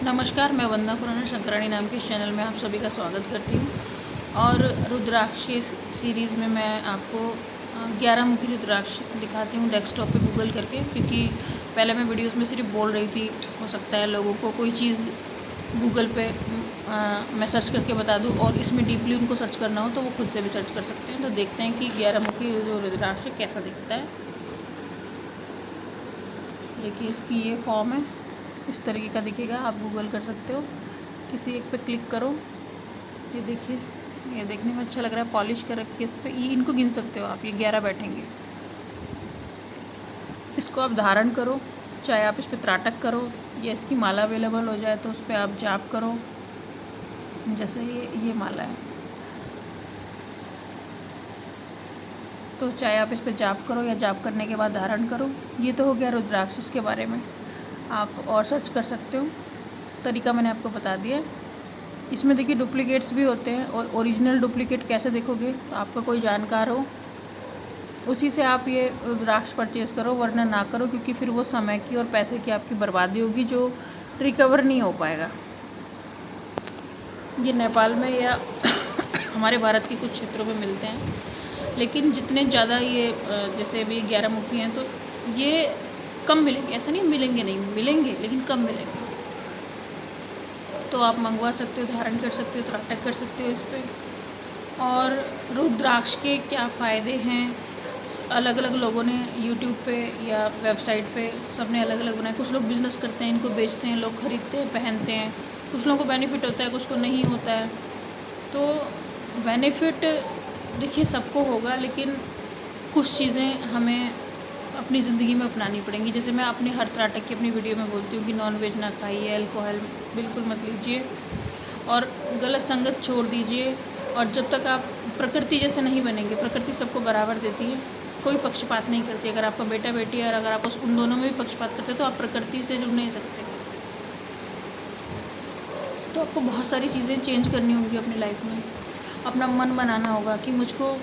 नमस्कार, मैं वंदना खुराना शंकराणी नाम के इस चैनल में आप सभी का स्वागत करती हूँ। और रुद्राक्ष की सीरीज़ में मैं आपको 11 मुखी रुद्राक्ष दिखाती हूँ डेस्कटॉप पे गूगल करके, क्योंकि पहले मैं वीडियोस में सिर्फ बोल रही थी। हो सकता है लोगों को कोई चीज़ गूगल पे मैं सर्च करके बता दूँ और इसमें डीपली उनको सर्च करना हो तो वो खुद से भी सर्च कर सकते हैं। तो देखते हैं कि 11 मुखी जो रुद्राक्ष है कैसा दिखता है। देखिए, इसकी ये फॉर्म है, इस तरीके का दिखेगा। आप गूगल कर सकते हो, किसी एक पे क्लिक करो। ये देखिए, ये देखने में अच्छा लग रहा है, पॉलिश कर रखी है इस पर। ये इनको गिन सकते हो आप, ये 11 बैठेंगे। इसको आप धारण करो, चाहे आप इस पर त्राटक करो या इसकी माला अवेलेबल हो जाए तो उस पर आप जाप करो। जैसे ये माला है तो चाहे आप इस पर जाप करो या जाप करने के बाद धारण करो। ये तो हो गया रुद्राक्ष के बारे में। आप और सर्च कर सकते हो, तरीका मैंने आपको बता दिया। इसमें देखिए डुप्लीकेट्स भी होते हैं, और ओरिजिनल डुप्लीकेट कैसे देखोगे, तो आपका कोई जानकार हो उसी से आप ये रुद्राक्ष परचेज़ करो, वरना ना करो, क्योंकि फिर वो समय की और पैसे की आपकी बर्बादी होगी जो रिकवर नहीं हो पाएगा। ये नेपाल में या हमारे भारत के कुछ क्षेत्रों में मिलते हैं, लेकिन जितने ज़्यादा ये जैसे अभी 11 मुखी हैं तो ये कम मिलेंगे। ऐसा नहीं मिलेंगे, नहीं मिलेंगे, लेकिन कम मिलेंगे। तो आप मंगवा सकते हो, धारण कर सकते हो, त्राटक कर सकते हो इस पर। और रुद्राक्ष के क्या फ़ायदे हैं, अलग अलग लोगों ने यूट्यूब पे या वेबसाइट पे सब ने अलग अलग बनाए। कुछ लोग बिज़नेस करते हैं, इनको बेचते हैं, लोग ख़रीदते हैं, पहनते हैं। कुछ लोगों को बेनिफिट होता है, कुछ को नहीं होता है। तो बेनिफिट देखिए सबको होगा, लेकिन कुछ चीज़ें हमें अपनी ज़िंदगी में अपनानी पड़ेंगी। जैसे मैं अपनी हर त्राटक की अपनी वीडियो में बोलती हूँ कि नॉन वेज ना खाइए, अल्कोहल बिल्कुल मत लीजिए, और गलत संगत छोड़ दीजिए। और जब तक आप प्रकृति जैसे नहीं बनेंगे, प्रकृति सबको बराबर देती है, कोई पक्षपात नहीं करती। अगर आपका बेटा बेटी है और अगर आप उन दोनों में भी पक्षपात करते तो आप प्रकृति से जुड़ नहीं सकते। तो आपको बहुत सारी चीज़ें चेंज करनी होंगी अपनी लाइफ में। अपना मन बनाना होगा कि मुझको,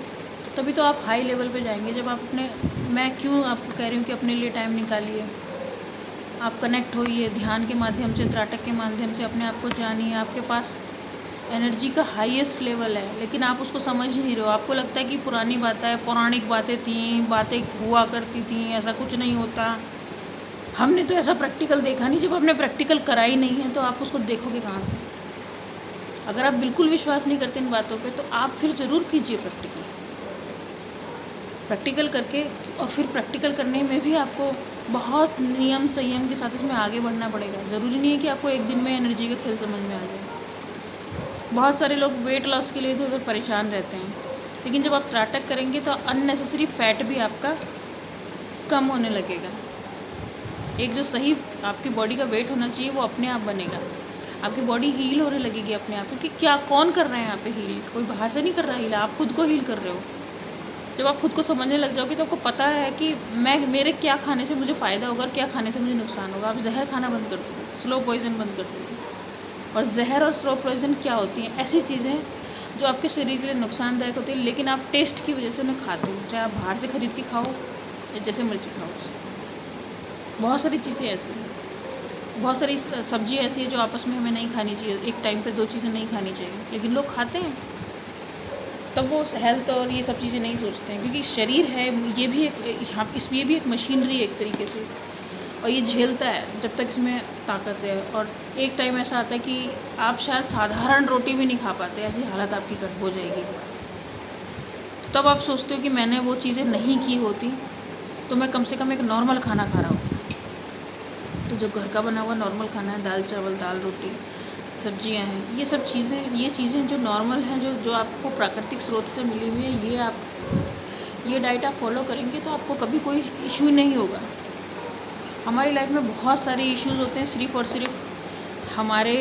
तभी तो आप हाई लेवल पे जाएंगे। जब आप अपने, मैं क्यों आपको कह रही हूँ कि अपने लिए टाइम निकालिए, आप कनेक्ट होइए ध्यान के माध्यम से, त्राटक के माध्यम से अपने आप को जानिए। आपके पास एनर्जी का हाईएस्ट लेवल है, लेकिन आप उसको समझ ही नहीं रहे हो। आपको लगता है कि पुरानी बातें, पौराणिक बातें थी, बातें हुआ करती थी, ऐसा कुछ नहीं होता, हमने तो ऐसा प्रैक्टिकल देखा नहीं। जब आपने प्रैक्टिकल करा ही नहीं है तो आप उसको देखोगे कहाँ से? अगर आप बिल्कुल विश्वास नहीं करते इन बातों पे, तो आप फिर ज़रूर कीजिए प्रैक्टिकल करके। और फिर प्रैक्टिकल करने में भी आपको बहुत नियम संयम के साथ इसमें आगे बढ़ना पड़ेगा। ज़रूरी नहीं है कि आपको एक दिन में एनर्जी का खेल समझ में आ जाए। बहुत सारे लोग वेट लॉस के लिए इधर उधर परेशान रहते हैं, लेकिन जब आप त्राटक करेंगे तो अननेसेसरी फैट भी आपका कम होने लगेगा। एक जो सही आपकी बॉडी का वेट होना चाहिए वो अपने आप बनेगा। आपकी बॉडी हील होने लगेगी अपने आप, क्योंकि क्या कौन कर रहे हैं यहाँ पे हील? कोई बाहर से नहीं कर रहा हील, आप खुद को हील कर रहे हो। जब आप खुद को समझने लग जाओगे तो आपको पता है कि मेरे क्या खाने से मुझे फ़ायदा होगा और क्या खाने से मुझे नुकसान होगा। आप जहर खाना बंद कर दो, स्लो पॉइजन बंद कर दो। और जहर और स्लो पॉइजन क्या होती हैं? ऐसी चीज़ें जो आपके शरीर के लिए नुकसानदायक होती है, लेकिन आप टेस्ट की वजह से उन्हें खाते हो, चाहे आप बाहर से ख़रीद के खाओ या जैसे मर्जी खाओ। बहुत सारी चीज़ें ऐसी हैं, बहुत सारी सब्जी ऐसी है जो आपस में हमें नहीं खानी चाहिए। एक टाइम पे 2 चीज़ें नहीं खानी चाहिए, लेकिन लोग खाते हैं। तब वो हेल्थ और ये सब चीज़ें नहीं सोचते हैं, क्योंकि शरीर है ये भी ये भी एक मशीनरी है एक तरीके से, और ये झेलता है जब तक इसमें ताकत है। और एक टाइम ऐसा आता है कि आप शायद साधारण रोटी भी नहीं खा पाते, ऐसी हालत आपकी हो जाएगी। तब आप सोचते हो कि मैंने वो चीज़ें नहीं की होती तो मैं कम से कम एक नॉर्मल खाना खा रहा होता। तो जो घर का बना हुआ नॉर्मल खाना है, दाल चावल, दाल रोटी, सब्जियां हैं, ये चीज़ें जो नॉर्मल हैं, जो आपको प्राकृतिक स्रोत से मिली हुई है, ये डाइट आप फॉलो करेंगे तो आपको कभी कोई इशू नहीं होगा। हमारी लाइफ में बहुत सारे इश्यूज़ होते हैं सिर्फ़ और सिर्फ हमारे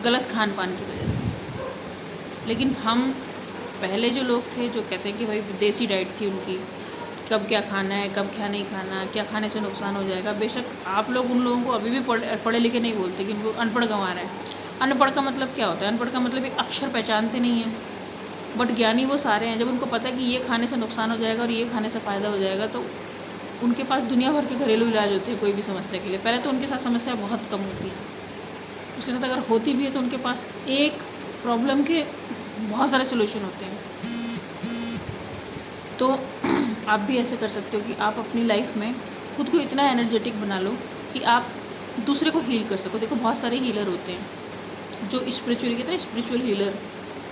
गलत खान पान की वजह से। लेकिन हम पहले जो लोग थे जो कहते हैं कि भाई देसी डाइट थी उनकी, कब क्या खाना है, कब क्या नहीं खाना, क्या खाने से नुकसान हो जाएगा। बेशक आप लोग उन लोगों को अभी भी पढ़े लिखे नहीं बोलते कि उनको अनपढ़ गंवा रहे हैं। अनपढ़ का मतलब क्या होता है? अनपढ़ का मतलब एक अक्षर पहचानते नहीं हैं, बट ज्ञानी वो सारे हैं। जब उनको पता है कि ये खाने से नुकसान हो जाएगा और ये खाने से फ़ायदा हो जाएगा, तो उनके पास दुनिया भर के घरेलू इलाज होते हैं कोई भी समस्या के लिए। पहले तो उनके साथ समस्या बहुत कम होती है, उसके साथ अगर होती भी है तो उनके पास एक प्रॉब्लम के बहुत सारे सोल्यूशन होते हैं। तो आप भी ऐसे कर सकते हो कि आप अपनी लाइफ में खुद को इतना एनर्जेटिक बना लो कि आप दूसरे को हील कर सको। देखो बहुत सारे हीलर होते हैं जो स्पिरिचुअली कहते हैं, स्पिरिचुअल हीलर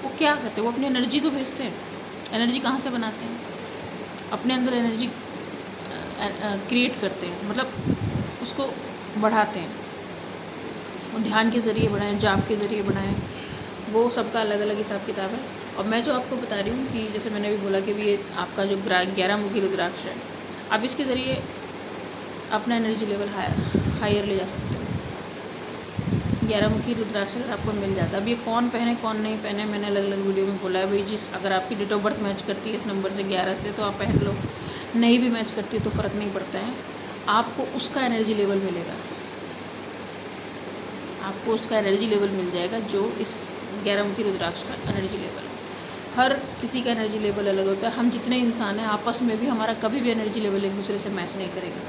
वो क्या करते हैं, वो अपनी एनर्जी तो भेजते हैं। एनर्जी कहाँ से बनाते हैं? अपने अंदर एनर्जी क्रिएट करते हैं, मतलब उसको बढ़ाते हैं। वो ध्यान के ज़रिए बढ़ाएं, जाप के ज़रिए बढ़ाएं, वो सबका अलग अलग हिसाब किताब है। और मैं जो आपको बता रही हूँ कि जैसे मैंने भी बोला कि भी ये आपका जो 11 मुखी रुद्राक्ष है, आप इसके ज़रिए अपना एनर्जी लेवल हायर ले जा सकते हो। 11 मुखी रुद्राक्ष अगर आपको मिल जाता है, अब ये कौन पहने कौन नहीं पहने मैंने अलग अलग वीडियो में बोला है भाई। अगर आपकी डेट ऑफ बर्थ मैच करती है इस नंबर से 11 से तो आप पहन लो, नहीं भी मैच करती है तो फ़र्क नहीं पड़ता है, आपको उसका एनर्जी लेवल मिलेगा। आपको उसका एनर्जी लेवल मिल जाएगा जो इस 11 मुखी रुद्राक्ष का एनर्जी लेवल है। हर किसी का एनर्जी लेवल अलग होता है। हम जितने इंसान हैं आपस में भी हमारा कभी भी एनर्जी लेवल एक दूसरे से मैच नहीं करेगा।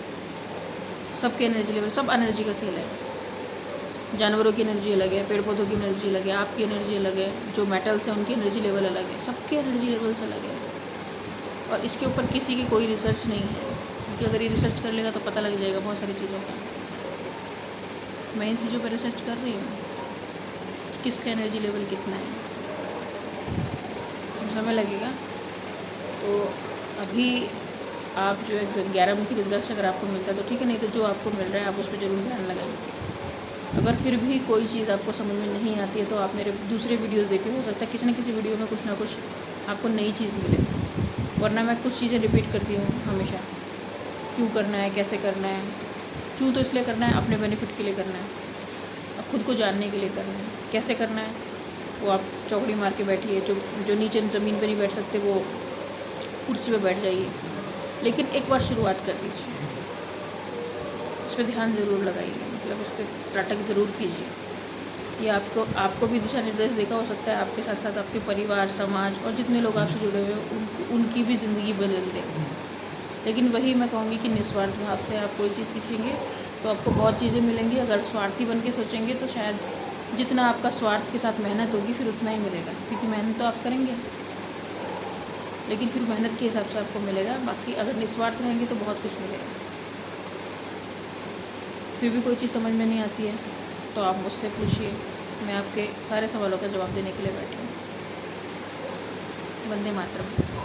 सबके एनर्जी लेवल, सब एनर्जी का खेल है। जानवरों की एनर्जी अलग है, पेड़ पौधों की एनर्जी अलग है, आपकी एनर्जी अलग है, जो मेटल्स हैं उनकी एनर्जी लेवल अलग है, सबके एनर्जी लेवल्स अलग है। और इसके ऊपर किसी की कोई रिसर्च नहीं है, क्योंकि अगर ये रिसर्च कर लेगा तो पता लग जाएगा बहुत सारी चीज़ों का। मैं इन चीज़ों पर रिसर्च कर रही हूँ किसका एनर्जी लेवल कितना है, समय लगेगा। तो अभी आप जो है 11 मुखी रुद्राक्ष अगर आपको मिलता है तो ठीक है, नहीं तो जो आपको मिल रहा है आप उस पर ज़रूर ध्यान लगाएं। अगर फिर भी कोई चीज़ आपको समझ में नहीं आती है तो आप मेरे दूसरे वीडियोस देखिए, हो सकता है किसी न किसी वीडियो में कुछ ना कुछ आपको नई चीज़ मिले। वरना मैं कुछ चीज़ें रिपीट करती हूँ हमेशा। क्यों करना है, कैसे करना है, क्यों तो इसलिए करना है अपने बेनिफिट के लिए करना है, खुद को जानने के लिए करना है। कैसे करना है वो आप चौकड़ी मार के बैठिए, जो नीचे ज़मीन पर नहीं बैठ सकते वो कुर्सी पे बैठ जाइए, लेकिन एक बार शुरुआत कर दीजिए। उस पर ध्यान ज़रूर लगाइए, मतलब उस पर त्राटक ज़रूर कीजिए। ये आपको भी दिशा निर्देश देखा हो सकता है, आपके साथ साथ आपके परिवार, समाज और जितने लोग आपसे जुड़े हुए हैं उनकी भी ज़िंदगी बदल दे। लेकिन वही मैं कहूँगी कि निस्वार्थ भाव से आप कोई चीज़ सीखेंगे तो आपको बहुत चीज़ें मिलेंगी। अगर स्वार्थी बन के सोचेंगे तो शायद जितना आपका स्वार्थ के साथ मेहनत होगी फिर उतना ही मिलेगा, क्योंकि मेहनत तो आप करेंगे लेकिन फिर मेहनत के हिसाब से आपको मिलेगा। बाकी अगर निस्वार्थ रहेंगे तो बहुत कुछ मिलेगा। फिर भी कोई चीज़ समझ में नहीं आती है तो आप मुझसे पूछिए, मैं आपके सारे सवालों का जवाब देने के लिए बैठी हूँ। वंदे मातरम।